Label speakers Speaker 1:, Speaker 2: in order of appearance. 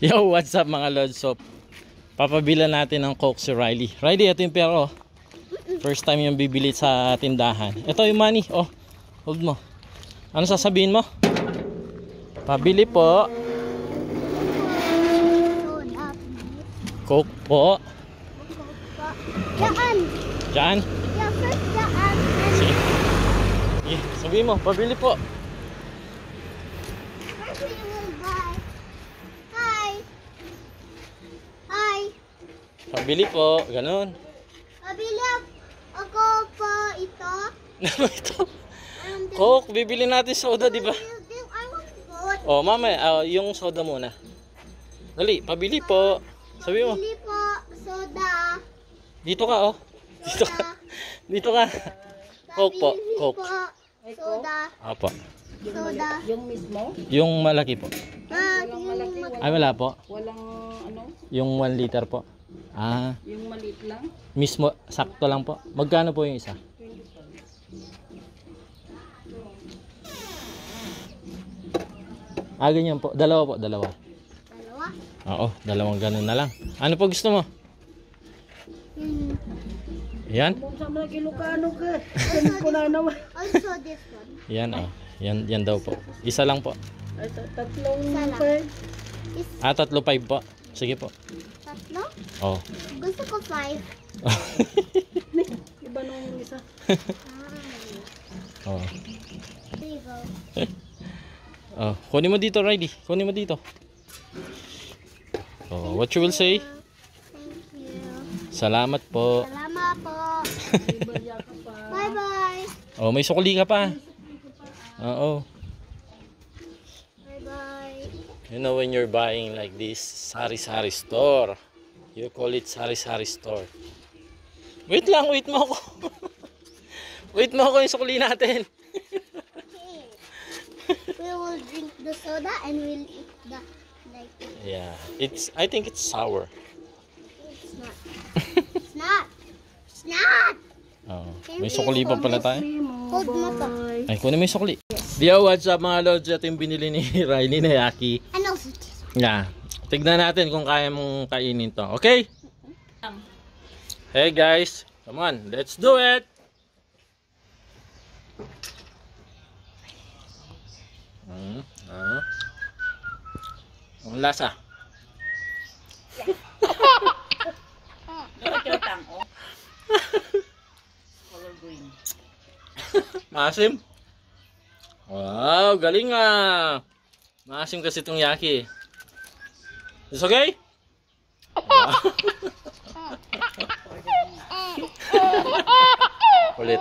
Speaker 1: Yo, what's up mga Lods? So, papabila natin ng Coke si Riley. Riley, ito yung pera, oh. First time yung bibili sa tindahan. Ito yung money, oh. Hold mo. Ano sasabihin mo? Pabili po. Coke po.
Speaker 2: Daan.
Speaker 1: Diyan.
Speaker 2: Yeah, first daan.
Speaker 1: Sige. Yeah, sabihin mo, pabili po.
Speaker 2: First we will buy. Hi. Hi.
Speaker 1: Pabili po, ganun.
Speaker 2: Pabili ako po ito.
Speaker 1: Ano ito? Coke, bibili natin soda, di ba?
Speaker 2: I want food.
Speaker 1: Oh, mama, yung soda muna. Dali, pabili po. Sabi mo.
Speaker 2: Pabili po soda.
Speaker 1: Dito ka, oh. Dito ka. Dito ka. Coke po,
Speaker 2: Pabili
Speaker 1: Coke.
Speaker 2: po soda.
Speaker 1: Apo.
Speaker 2: Soda.
Speaker 3: Yung mismo?
Speaker 1: Yung malaki po.
Speaker 2: Yung
Speaker 3: malaki,
Speaker 1: Ay, wala po.
Speaker 3: Walang ano?
Speaker 1: Yung 1 liter po. Ah,
Speaker 3: Yung maliit lang?
Speaker 1: mismo, sakto lang po. Magkano po yung isa? Ah, ganyan po. Dalawa po, dalawa.
Speaker 2: Dalawa.
Speaker 1: Oo, dalawang ganun na lang. Ano po gusto mo?
Speaker 2: Hmm.
Speaker 1: Yan?
Speaker 3: Sa mga Ilocano ka. Ano ko na naman?
Speaker 2: Also this one.
Speaker 1: Yan, oh. Yan daw po. Isa lang po.
Speaker 3: Ay, tatlong
Speaker 2: Isa lang.
Speaker 3: five.
Speaker 1: Ah, 3-5 po. Sige po.
Speaker 2: Tatlo?
Speaker 1: Oh.
Speaker 2: Gusto ko 5.
Speaker 3: Iba nung isa.
Speaker 1: Oh.
Speaker 2: There you go.
Speaker 1: Oh, kunin mo dito, Riley. Kunin mo dito. Oh, what you will say?
Speaker 2: Thank you.
Speaker 1: Salamat po.
Speaker 2: Salamat po.
Speaker 3: Ibaya ka pa.
Speaker 2: Bye-bye.
Speaker 1: Oh, may sukli ka pa. Oo.
Speaker 2: Bye-bye.
Speaker 1: You know when you're buying like this sari-sari store, you call it sari-sari store. Wait lang, wait mo ako. Wait mo ako yung sukli natin.
Speaker 2: We will drink the soda and we'll eat the like
Speaker 1: Yeah, I think it's sour.
Speaker 2: it's not. It's not. It's not.
Speaker 1: Oh, may sukli pa pala tayo.
Speaker 2: Hold mo to.
Speaker 1: Ay, kunin mo yung sukli. Yo, what's up mga Lods? Ito yung binili ni Riley na Yaki.
Speaker 2: And also this one.
Speaker 1: Yeah. Tignan natin kung kaya mong kainin to. Okay? Hey guys, come on, let's do it. Ang lasa.
Speaker 3: Nakakitang, oh. Color green.
Speaker 1: Maasim. Wow, galing ah. Maasim kasi itong Yaki. It's okay? Wow. Ulit.